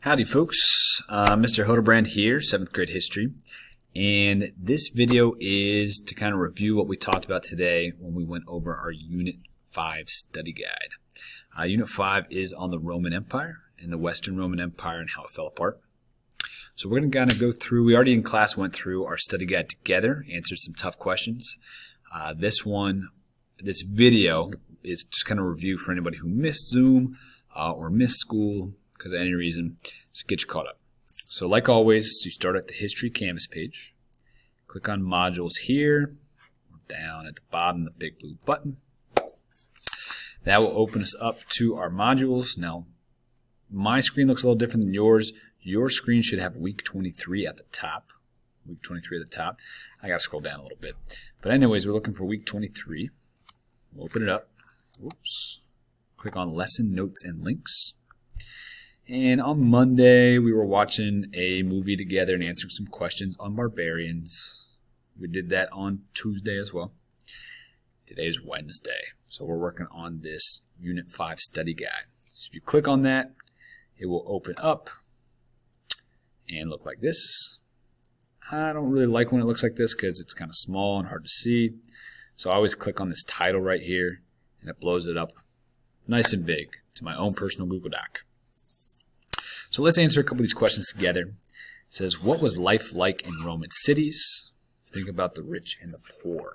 Howdy folks, Mr. Hildebrand here, 7th grade history, and this video is to kind of review what we talked about today when we went over our Unit 5 study guide. Unit 5 is on the Roman Empire and the Western Roman Empire and how it fell apart. So we're going to kind of go through, we already in class went through our study guide together, answered some tough questions. This video is just kind of review for anybody who missed Zoom or missed school because of any reason, just get you caught up. So like always, you start at the History Canvas page, click on Modules here, down at the bottom, the big blue button. That will open us up to our modules. Now, my screen looks a little different than yours. Your screen should have week 23 at the top. Week 23 at the top. I got to scroll down a little bit. But anyways, we're looking for week 23. We'll open it up. Whoops. Click on Lesson Notes and Links. And on Monday, we were watching a movie together and answering some questions on barbarians. We did that on Tuesday as well. Today is Wednesday, so we're working on this Unit 5 study guide. So if you click on that, it will open up and look like this. I don't really like when it looks like this because it's kind of small and hard to see. So I always click on this title right here, and it blows it up nice and big to my own personal Google Doc. So let's answer a couple of these questions together. It says, what was life like in Roman cities? Think about the rich and the poor.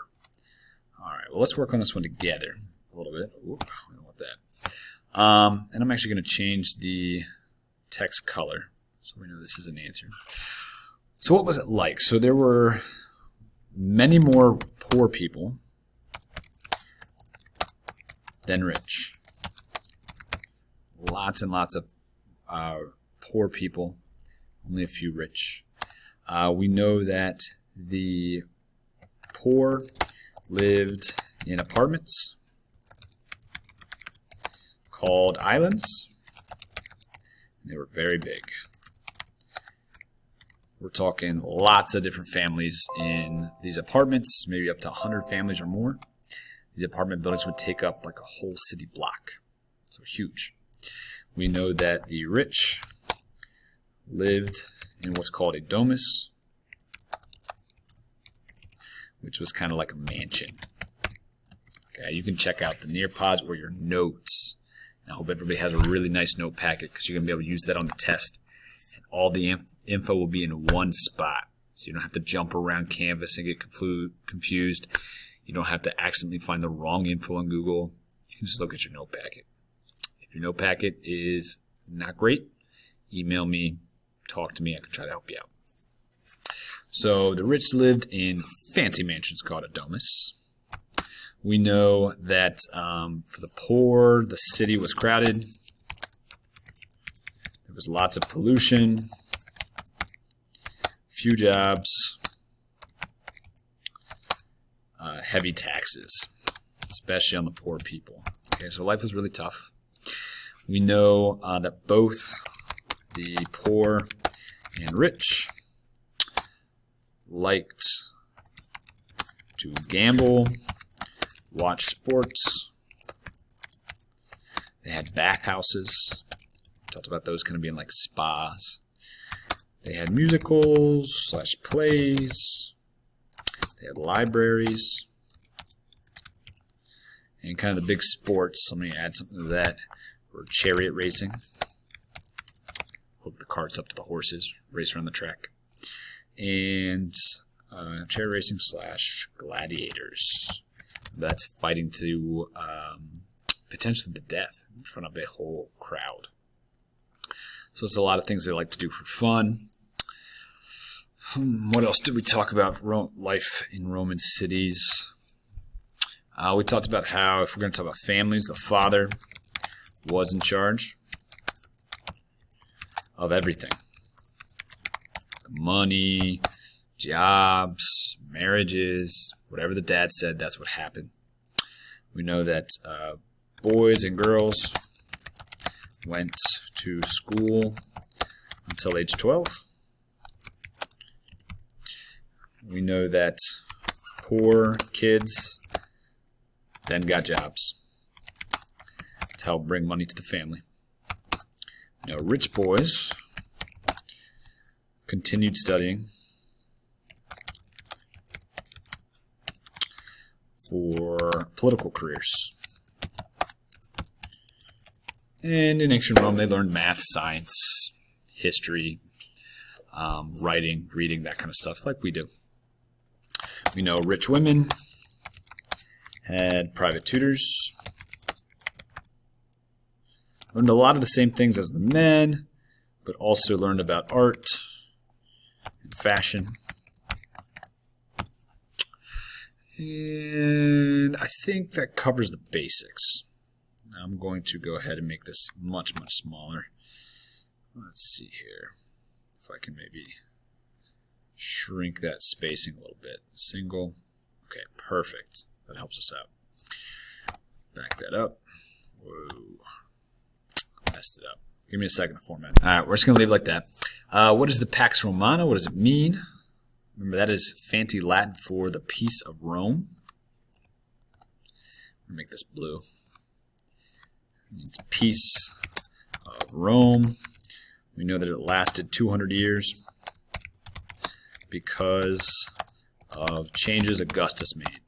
All right, well, let's work on this one together a little bit. Ooh, I don't want that. And I'm actually going to change the text color so we know this is an answer. So what was it like? So there were many more poor people than rich. Lots and lots of poor people, only a few rich. We know that the poor lived in apartments called islands. They were very big. We're talking lots of different families in these apartments, maybe up to 100 families or more. These apartment buildings would take up like a whole city block. So huge. We know that the rich lived in what's called a domus, which was kind of like a mansion. Okay, you can check out the Nearpods or your notes. And I hope everybody has a really nice note packet because you're going to be able to use that on the test. And all the info will be in one spot. So you don't have to jump around Canvas and get confused. You don't have to accidentally find the wrong info on Google. You can just look at your note packet. If your note packet is not great, email me, talk to me. I can try to help you out. So the rich lived in fancy mansions called a domus. We know that for the poor, the city was crowded. There was lots of pollution, few jobs, heavy taxes, especially on the poor people. Okay, so life was really tough. We know that both the poor and rich liked to gamble, watch sports. They had bathhouses. We talked about those kind of being like spas. They had musicals / plays. They had libraries. And kind of the big sports, let me add something to that, were chariot racing. Hook the carts up to the horses, race around the track. And chariot racing / gladiators. That's fighting to potentially the death in front of a whole crowd. So it's a lot of things they like to do for fun. What else did we talk about? Life in Roman cities. We talked about how, if we're going to talk about families, the father was in charge of everything. Money, jobs, marriages, whatever the dad said, that's what happened. We know that boys and girls went to school until age 12. We know that poor kids then got jobs to help bring money to the family. Now, rich boys continued studying for political careers. And in ancient Rome, they learned math, science, history, writing, reading, that kind of stuff like we do. We know rich women had private tutors, learned a lot of the same things as the men, but also learned about art and fashion. And I think that covers the basics. Now I'm going to go ahead and make this much, much smaller. Let's see here if I can maybe shrink that spacing a little bit. Single. Okay, perfect. That helps us out. Back that up. Whoa. Messed it up. Give me a second to format. All right, we're just going to leave it like that. What is the Pax Romana? What does it mean? Remember, that is fancy Latin for the peace of Rome. I'm going to make this blue. It means peace of Rome. We know that it lasted 200 years because of changes Augustus made.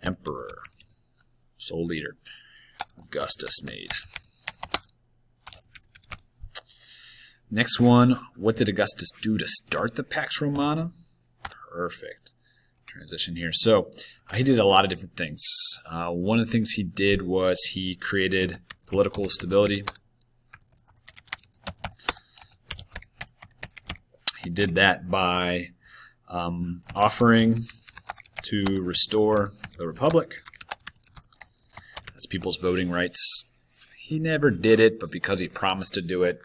Emperor, sole leader, Augustus made. Next one, what did Augustus do to start the Pax Romana? Perfect. Transition here. So he did a lot of different things. One of the things he did was he created political stability. He did that by offering to restore the Republic. That's people's voting rights. He never did it, but because he promised to do it,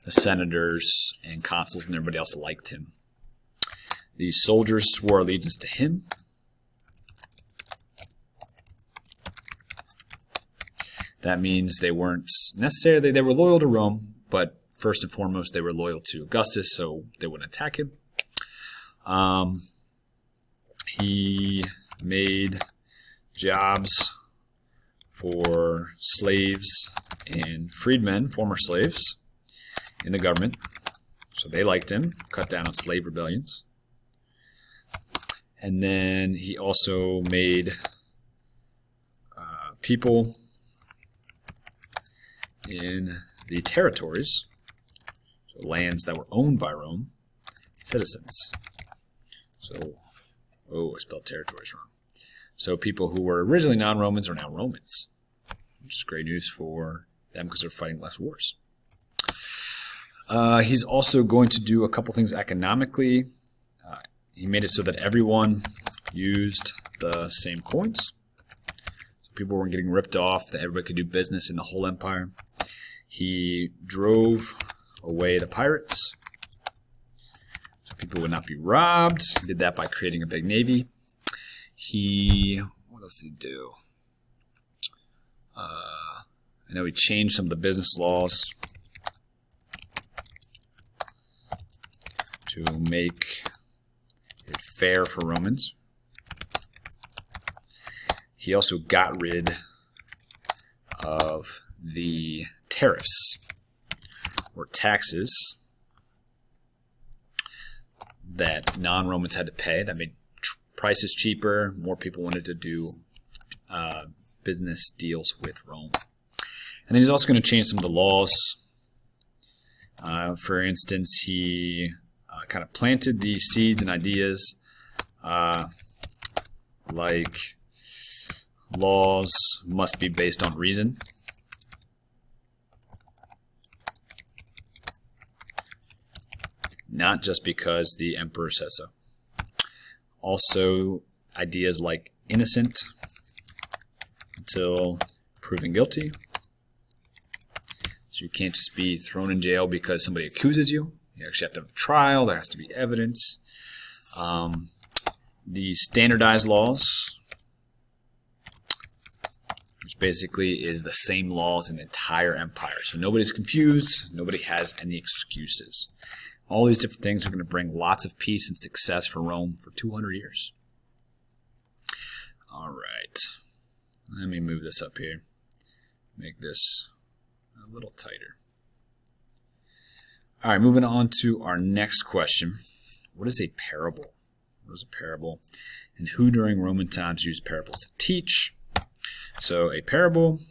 the senators and consuls and everybody else liked him. These soldiers swore allegiance to him. That means they weren't necessarily, they were loyal to Rome, but first and foremost they were loyal to Augustus, so they wouldn't attack him. He made jobs for slaves and freedmen, former slaves, in the government. So they liked him, cut down on slave rebellions. And then he also made people in the territories, so lands that were owned by Rome, citizens. So, I spelled territories wrong. So people who were originally non-Romans are now Romans, which is great news for them because they're fighting less wars. He's also going to do a couple things economically. He made it so that everyone used the same coins. So people weren't getting ripped off, that everybody could do business in the whole empire. He drove away the pirates, so people would not be robbed. He did that by creating a big navy. What else did he do? I know he changed some of the business laws to make it fair for Romans. He also got rid of the tariffs, or taxes, that non-Romans had to pay. That made prices cheaper. More people wanted to do business deals with Rome. And then he's also going to change some of the laws. For instance, he kind of planted these seeds and ideas like laws must be based on reason. Not just because the emperor says so. Also, ideas like innocent until proven guilty. So you can't just be thrown in jail because somebody accuses you. You actually have to have a trial. There has to be evidence. The standardized laws, which basically is the same laws in the entire empire. So nobody's confused. Nobody has any excuses. All these different things are going to bring lots of peace and success for Rome for 200 years. All right. Let me move this up here. Make this a little tighter. All right, moving on to our next question. What is a parable? What is a parable? And who during Roman times used parables to teach? So a parable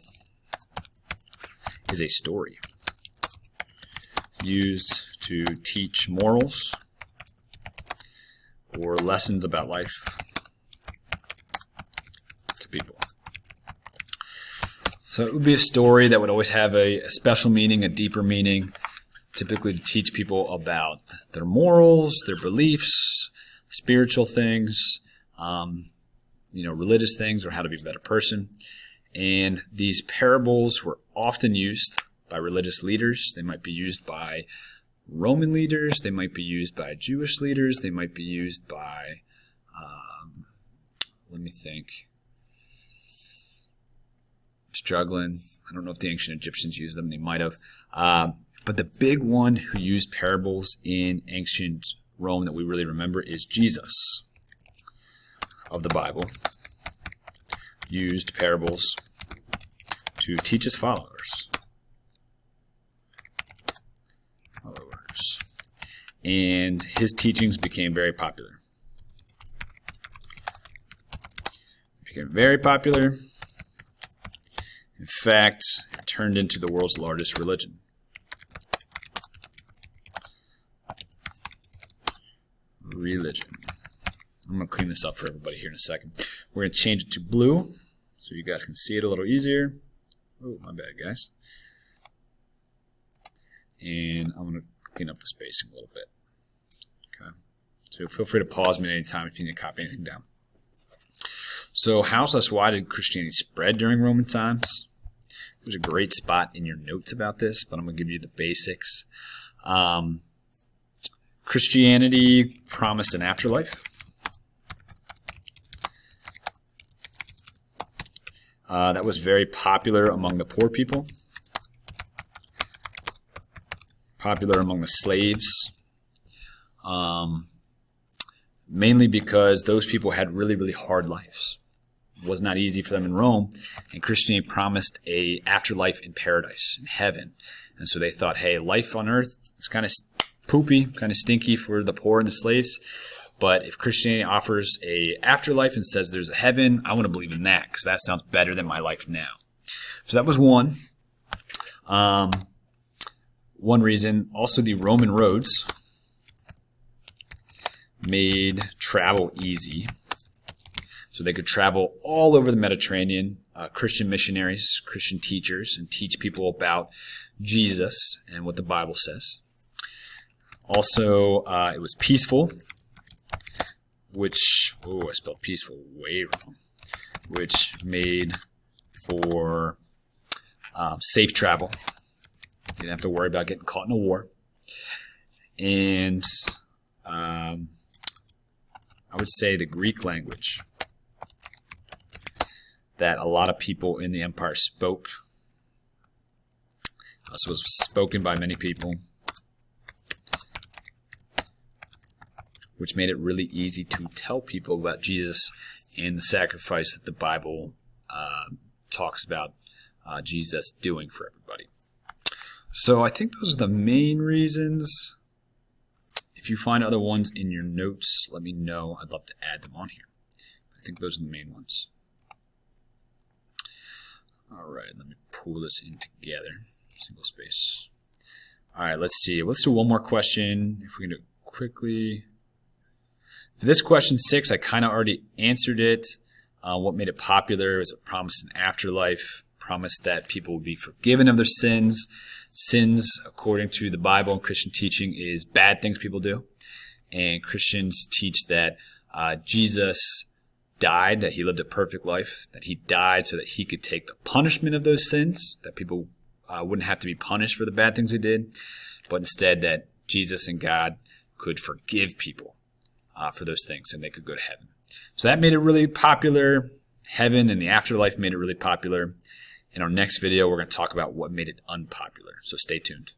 is a story used to teach morals or lessons about life to people. So it would be a story that would always have a special meaning, a deeper meaning, typically to teach people about their morals, their beliefs, spiritual things, religious things, or how to be a better person. And these parables were often used by religious leaders. They might be used by Roman leaders. They might be used by Jewish leaders. They might be used by, let me think. I'm struggling. I don't know if the ancient Egyptians used them. They might have. But the big one who used parables in ancient Rome that we really remember is Jesus of the Bible. Used parables to teach his followers. And his teachings became very popular. Became very popular. In fact, it turned into the world's largest religion. I'm going to clean this up for everybody here in a second. We're going to change it to blue so you guys can see it a little easier. Oh, my bad, guys. And I'm going to clean up the spacing a little bit. Okay. So feel free to pause me at any time if you need to copy anything down. So how/why did Christianity spread during Roman times? There's a great spot in your notes about this, but I'm going to give you the basics. Christianity promised an afterlife. That was very popular among the poor people. Popular among the slaves. Mainly because those people had really, really hard lives. It was not easy for them in Rome. And Christianity promised a afterlife in paradise, in heaven. And so they thought, hey, life on earth is kind of poopy, kind of stinky for the poor and the slaves. But if Christianity offers a afterlife and says there's a heaven, I want to believe in that because that sounds better than my life now. So that was one. One reason. Also, the Roman roads made travel easy. So they could travel all over the Mediterranean, Christian missionaries, Christian teachers, and teach people about Jesus and what the Bible says. Also, it was peaceful, which, I spelled peaceful way wrong, which made for safe travel. You didn't have to worry about getting caught in a war. And I would say the Greek language that a lot of people in the empire spoke. This was spoken by many people, which made it really easy to tell people about Jesus and the sacrifice that the Bible talks about Jesus doing for everybody. So I think those are the main reasons. If you find other ones in your notes, let me know. I'd love to add them on here. I think those are the main ones. All right, let me pull this in together. Single space. All right, let's see. Let's do one more question. If we can do it quickly. For this question 6, I kind of already answered it. What made it popular was it promised an afterlife, promised that people would be forgiven of their sins. Sins, according to the Bible and Christian teaching, is bad things people do. And Christians teach that Jesus died, that he lived a perfect life, that he died so that he could take the punishment of those sins, that people wouldn't have to be punished for the bad things they did, but instead that Jesus and God could forgive people for those things and they could go to heaven. So that made it really popular. Heaven and the afterlife made it really popular. In our next video, we're going to talk about what made it unpopular. So stay tuned.